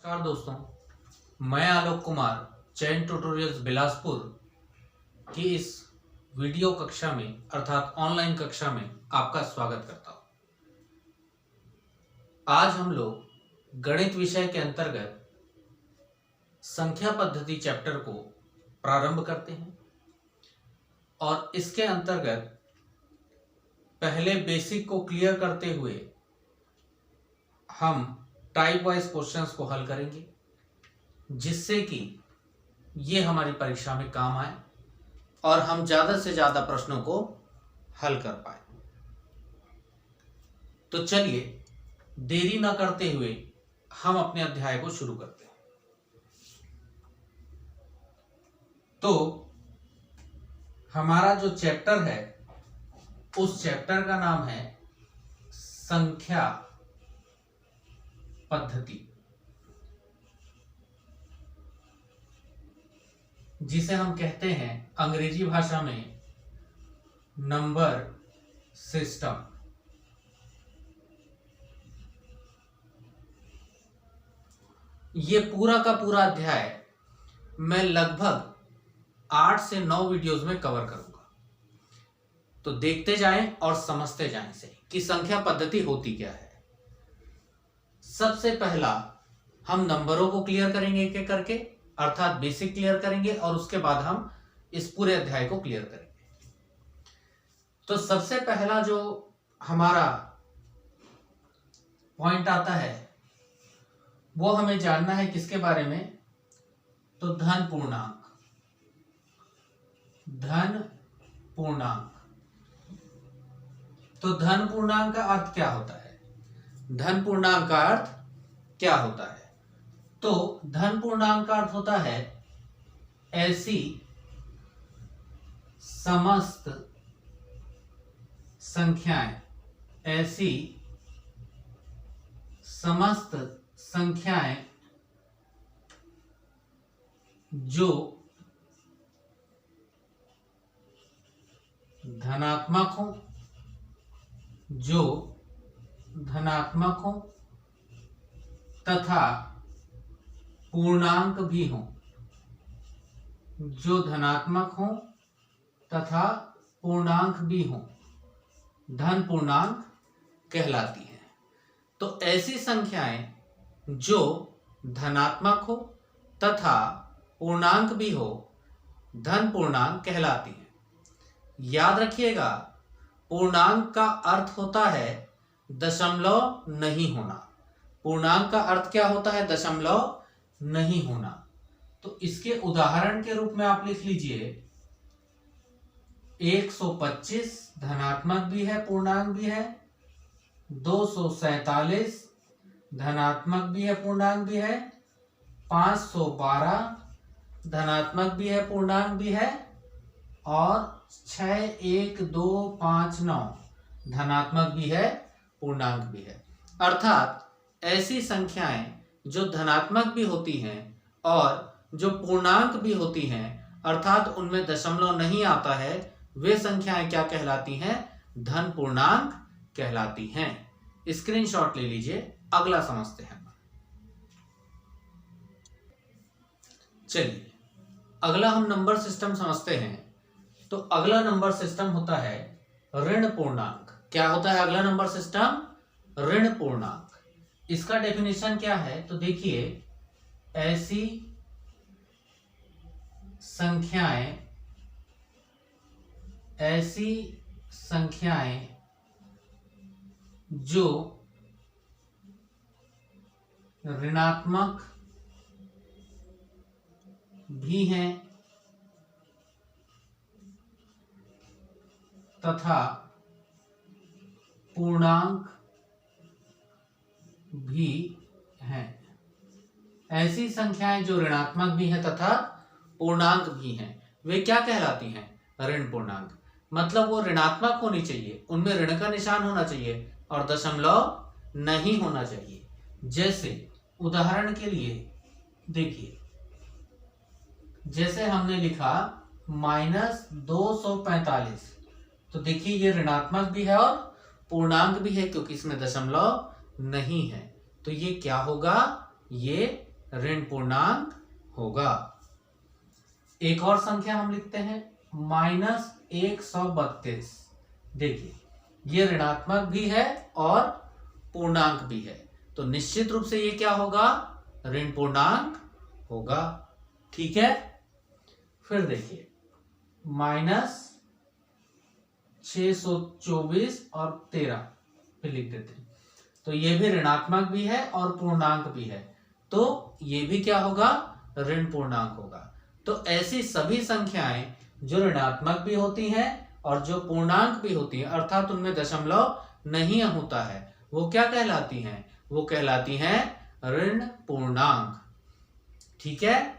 नमस्कार दोस्तों, मैं आलोक कुमार चैन ट्यूटोरियल्स बिलासपुर की इस वीडियो कक्षा में अर्थात ऑनलाइन कक्षा में आपका स्वागत करता हूं। आज हम लोग गणित विषय के अंतर्गत संख्या पद्धति चैप्टर को प्रारंभ करते हैं और इसके अंतर्गत पहले बेसिक को क्लियर करते हुए हम टाइप वाइज क्वेश्चंस को हल करेंगे, जिससे कि ये हमारी परीक्षा में काम आए और हम ज्यादा से ज्यादा प्रश्नों को हल कर पाए। तो चलिए देरी ना करते हुए हम अपने अध्याय को शुरू करते हैं। तो हमारा जो चैप्टर है उस चैप्टर का नाम है संख्या पद्धति, जिसे हम कहते हैं अंग्रेजी भाषा में नंबर सिस्टम। ये पूरा का पूरा अध्याय मैं लगभग 8 से 9 वीडियोस में कवर करूंगा। तो देखते जाएं और समझते जाएं से कि संख्या पद्धति होती क्या है। सबसे पहला हम नंबरों को क्लियर करेंगे एक एक करके, अर्थात बेसिक क्लियर करेंगे और उसके बाद हम इस पूरे अध्याय को क्लियर करेंगे। तो सबसे पहला जो हमारा पॉइंट आता है वो हमें जानना है किसके बारे में, तो धन पूर्णांक। धन पूर्णांक, तो धन पूर्णांक का अर्थ क्या होता है? धन पूर्णांक का अर्थ क्या होता है? तो धन पूर्णांक का अर्थ होता है ऐसी समस्त संख्याएं, ऐसी समस्त संख्याएं जो धनात्मक हो, जो धनात्मक हो तथा पूर्णांक भी हो, जो धनात्मक हो तथा पूर्णांक भी हो, धन पूर्णांक कहलाती हैं। तो ऐसी संख्याएं जो धनात्मक हो तथा पूर्णांक भी हो, धन पूर्णांक कहलाती हैं। याद रखिएगा, पूर्णांक का अर्थ होता है दशमलव नहीं होना। पूर्णांक का अर्थ क्या होता है? दशमलव नहीं होना। तो इसके उदाहरण के रूप में आप लिख लीजिए 125 धनात्मक भी है पूर्णांक भी है, 247 धनात्मक भी है पूर्णांक भी है, 512 धनात्मक भी है पूर्णांक भी है और 61259 धनात्मक भी है पूर्णांक भी है। अर्थात ऐसी संख्याएं जो धनात्मक भी होती हैं और जो पूर्णांक भी होती हैं, अर्थात उनमें दशमलव नहीं आता है, वे संख्याएं क्या कहलाती हैं? धन पूर्णांक कहलाती हैं। स्क्रीनशॉट ले लीजिए, अगला समझते हैं। चलिए अगला हम नंबर सिस्टम समझते हैं। तो अगला नंबर सिस्टम होता है ऋण पूर्णांक। क्या होता है अगला नंबर सिस्टम? ऋण पूर्णांक। इसका डेफिनेशन क्या है? तो देखिए, ऐसी संख्याएं जो ऋणात्मक भी हैं तथा पूर्णांक भी हैं। ऐसी संख्याएं जो ऋणात्मक भी हैं तथा पूर्णांक भी हैं, वे क्या कहलाती हैं? ऋण पूर्णांक। मतलब वो ऋणात्मक होनी चाहिए, उनमें ऋण का निशान होना चाहिए और दशमलव नहीं होना चाहिए। जैसे उदाहरण के लिए देखिए, जैसे हमने लिखा -245, तो देखिए ये ऋणात्मक भी है और पूर्णांक भी है क्योंकि इसमें दशमलव नहीं है, तो ये क्या होगा? ये ऋण पूर्णांक होगा। एक और संख्या हम लिखते हैं -132। देखिए ये ऋणात्मक भी है और पूर्णांक भी है, तो निश्चित रूप से ये क्या होगा, ऋण पूर्णांक होगा। ठीक है, फिर देखिए -624 और 13 फिर लिख देते हैं, तो ये भी ऋणात्मक भी है और पूर्णांक भी है, तो ये भी क्या होगा, ऋण पूर्णांक होगा। तो ऐसी सभी संख्याएं जो ऋणात्मक भी होती हैं और जो पूर्णांक भी होती हैं, अर्थात उनमें दशमलव नहीं होता है, वो क्या कहलाती हैं, वो कहलाती हैं ऋण पूर्णांक। ठीक है,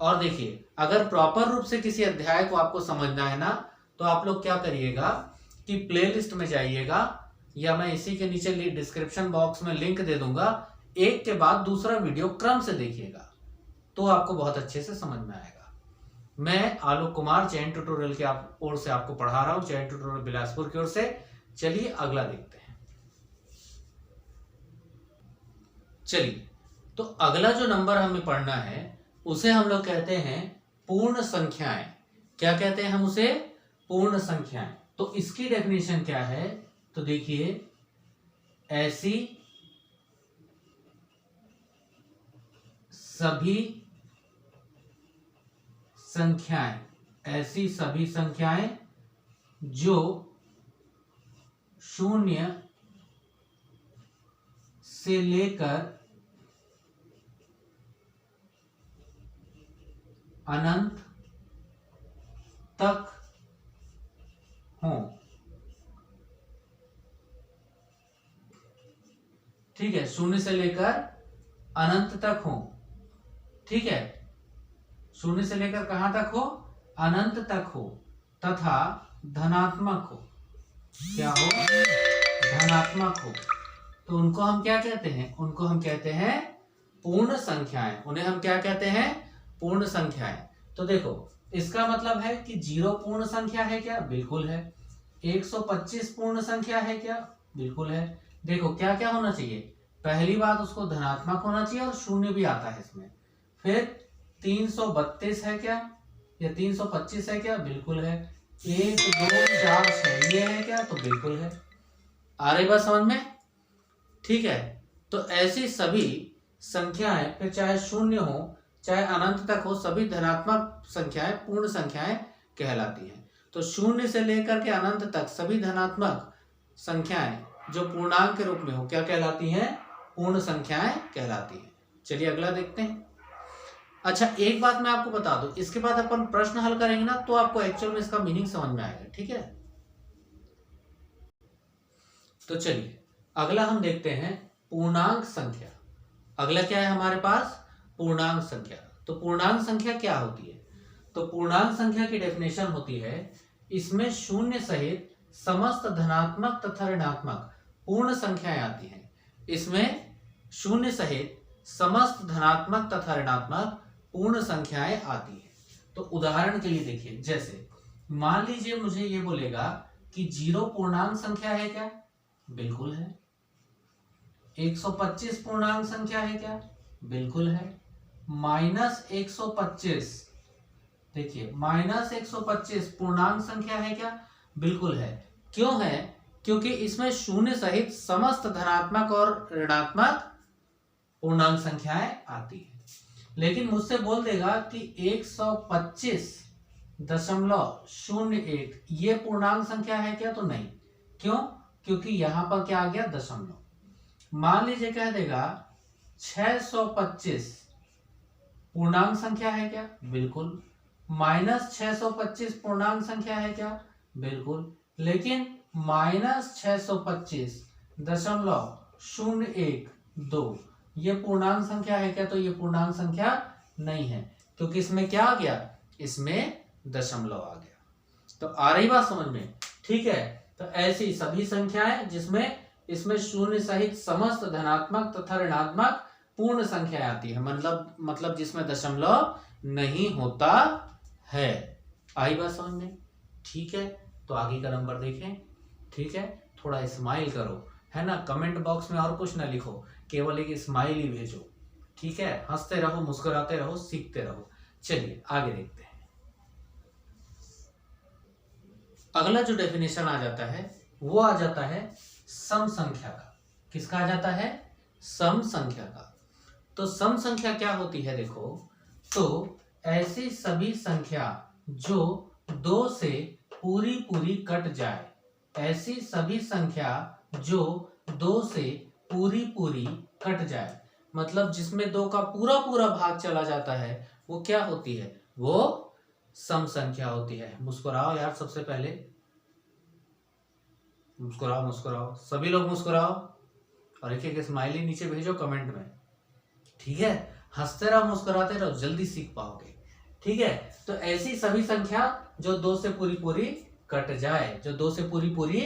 और देखिए अगर प्रॉपर रूप से किसी अध्याय को आपको समझना है ना, तो आप लोग क्या करिएगा कि प्लेलिस्ट में जाइएगा, या मैं इसी के नीचे डिस्क्रिप्शन बॉक्स में लिंक दे दूंगा, एक के बाद दूसरा वीडियो क्रम से देखिएगा, तो आपको बहुत अच्छे से समझ में आएगा। मैं आलोक कुमार चैन ट्यूटोरियल की ओर से आपको पढ़ा रहा हूं, चैन ट्यूटोरियल बिलासपुर की ओर से। चलिए अगला देखते हैं। चलिए, तो अगला जो नंबर हमें पढ़ना है उसे हम लोग कहते हैं पूर्ण संख्याएं। क्या कहते हैं हम उसे, पूर्ण संख्याएं। तो इसकी डेफिनेशन क्या है, तो देखिए ऐसी सभी संख्याएं, ऐसी सभी संख्याएं जो 0 से लेकर अनंत तक हों। ठीक है, 0 से लेकर अनंत तक हो। ठीक है, 0 से लेकर कहां तक हो, अनंत तक हो, तथा धनात्मक हो। क्या हो, धनात्मक हो, तो उनको हम क्या कहते हैं, उनको हम कहते हैं पूर्ण संख्याएं। उन्हें हम क्या कहते हैं, पूर्ण संख्याएं। तो देखो इसका मतलब है कि 0 पूर्ण संख्या है क्या, बिल्कुल है। 125 पूर्ण संख्या है क्या, बिल्कुल है। देखो क्या क्या होना चाहिए, पहली बात उसको धनात्मक होना चाहिए और 0 भी आता है इसमें। फिर 332 है क्या, या 325 है क्या, बिल्कुल है। 1 2 4 6 ये है क्या, तो बिल्कुल है। आ रही बात समझ में। ठीक है, तो ऐसी सभी संख्याएं, फिर चाहे 0 हो चाहे अनंत तक हो, सभी धनात्मक संख्याएं पूर्ण संख्याएं कहलाती हैं। तो 0 से लेकर के अनंत तक सभी धनात्मक संख्याएं जो पूर्णांक के रूप में हो क्या कहलाती हैं, पूर्ण संख्याएं कहलाती हैं। चलिए अगला देखते हैं। अच्छा एक बात मैं आपको बता दूं, इसके बाद अपन प्रश्न हल करेंगे ना, तो आपको एक्चुअल में इसका मीनिंग समझ में आएगा। ठीक है, तो चलिए अगला हम देखते हैं पूर्णांक संख्या। अगला क्या है हमारे पास, पूर्णांक संख्या। तो पूर्णांक संख्या क्या होती है, तो पूर्णांक संख्या की डेफिनेशन होती है इसमें 0 सहित समस्त धनात्मक तथा ऋणात्मक पूर्ण संख्याएं आती हैं। इसमें 0 सहित समस्त धनात्मक तथा ऋणात्मक पूर्ण संख्याएं आती हैं। तो उदाहरण के लिए देखिए, जैसे मान लीजिए मुझे ये बोलेगा कि 0 पूर्णांक संख्या है क्या, बिल्कुल है। 125 पूर्णांक संख्या है क्या, बिल्कुल है। -125, देखिए -125 पूर्णांक संख्या है क्या, बिल्कुल है। क्यों है, क्योंकि इसमें 0 सहित समस्त धनात्मक और ऋणात्मक पूर्णांक संख्याएं आती है। लेकिन मुझसे बोल देगा कि 125.01 ये पूर्णांक संख्या है क्या, तो नहीं। क्यों, क्योंकि यहां पर क्या आ गया, दशमलव। मान लीजिए कह देगा 625 पूर्णांक संख्या है क्या, बिल्कुल। -625 पूर्णांक संख्या है क्या, बिल्कुल। लेकिन -625.012 ये पूर्णांक संख्या है क्या, तो ये पूर्णांक संख्या नहीं है, क्योंकि इसमें क्या आ गया, इसमें दशमलव आ गया। तो आ रही बात समझ में। ठीक है, तो ऐसी सभी संख्याएं जिसमें इसमें 0 सहित समस्त धनात्मक तथा ऋणात्मक पूर्ण संख्या आती है, मतलब जिसमें दशमलव नहीं होता है। आई बात समझ में। ठीक है, तो आगे का नंबर देखें। ठीक है, थोड़ा स्माइल करो, है ना। कमेंट बॉक्स में और कुछ ना लिखो, केवल एक स्माइल ही भेजो। ठीक है, हंसते रहो, मुस्कुराते रहो, सीखते रहो। चलिए आगे देखते हैं। अगला जो डेफिनेशन आ जाता है वो आ जाता है सम संख्या का। किसका आ जाता है? सम संख्या का। तो सम संख्या क्या होती है देखो, तो ऐसी सभी संख्या जो 2 से पूरी पूरी कट जाए, ऐसी सभी संख्या जो 2 से पूरी पूरी कट जाए, मतलब जिसमें 2 का पूरा पूरा भाग चला जाता है, वो क्या होती है? वो सम संख्या होती है। मुस्कुराओ यार, सबसे पहले मुस्कुराओ, मुस्कुराओ, सभी लोग मुस्कुराओ और एक एक स्माइली नीचे भेजो कमेंट में, ठीक है? हंसते रहो, मुस्कुराते रहो, जल्दी सीख पाओगे, ठीक है? तो ऐसी सभी संख्या जो 2 से पूरी पूरी कट जाए, जो 2 से पूरी पूरी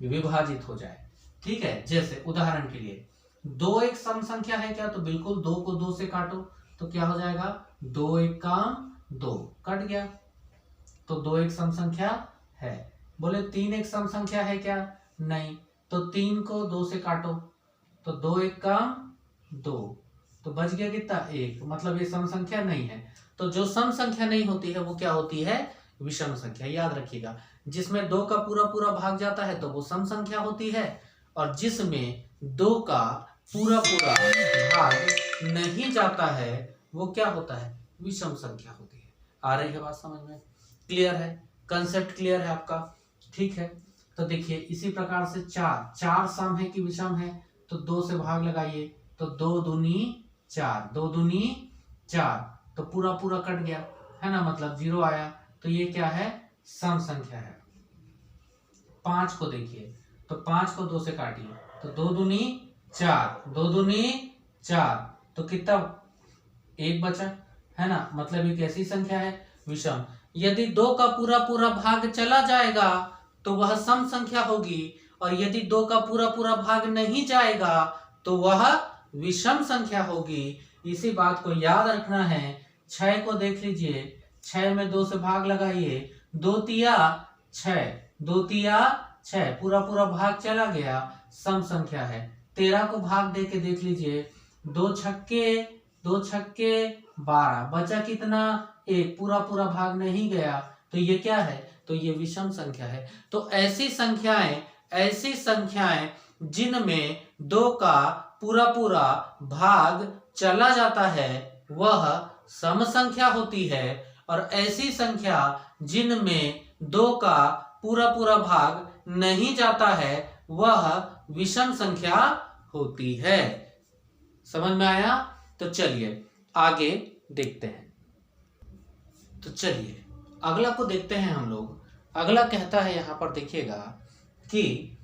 विभाजित हो जाए, ठीक है? जैसे उदाहरण के लिए 2 एक सम संख्या है क्या? तो बिल्कुल 2 को 2 से काटो तो क्या हो जाएगा? 2 एक काम 2, कट गया, तो 2 एक सम संख्या है। बोले 3 एक सम संख्या है क्या? नहीं, तो 3 को 2 से काटो तो 2 एक काम 2, तो बच गया कितना? 1, मतलब ये सम संख्या नहीं है। तो जो सम संख्या नहीं होती है वो क्या होती है? विषम संख्या। याद रखिएगा, जिसमें 2 का पूरा पूरा भाग जाता है तो वो सम संख्या होती है, और जिसमें 2 का पूरा पूरा भाग नहीं जाता है वो क्या होता है? विषम संख्या होती है। आ रही है बात समझ में? क्लियर है? कंसेप्ट क्लियर है आपका? ठीक है, तो देखिए इसी प्रकार से 4 सम है कि विषम है? तो 2 से भाग लगाइए तो 2 दूनी 4, 2 दूनी 4, तो पूरा पूरा कट गया है ना, मतलब 0 आया, तो ये क्या है? सम संख्या है। 5 को देखिए तो 5 को 2 से काटिए तो 2 दूनी 4, 2 दूनी 4, तो कितना? 1 बचा है ना, मतलब ये कैसी संख्या है? विषम। यदि 2 का पूरा पूरा भाग चला जाएगा तो वह सम संख्या होगी, और यदि 2 का पूरा पूरा भाग नहीं जाएगा तो वह विषम संख्या होगी। इसी बात को याद रखना है। 6 को देख लीजिए, 6 में 2 से भाग लगाइए, 2 तिया 6, 2 तिया 6, पूरा पूरा भाग चला गया, सम संख्या है। 13 को भाग दे के देख लीजिए, 2 छक्के 12, बचा कितना? 1, पूरा पूरा भाग नहीं गया, तो ये क्या है? तो ये विषम संख्या है। तो ऐसी संख्याएं जिनमें 2 का पूरा पूरा भाग चला जाता है वह सम संख्या होती है, और ऐसी संख्या जिनमें 2 का पूरा पूरा भाग नहीं जाता है वह विषम संख्या होती है। समझ में आया? तो चलिए आगे देखते हैं। तो चलिए अगला को देखते हैं हम लोग। अगला कहता है, यहां पर देखिएगा कि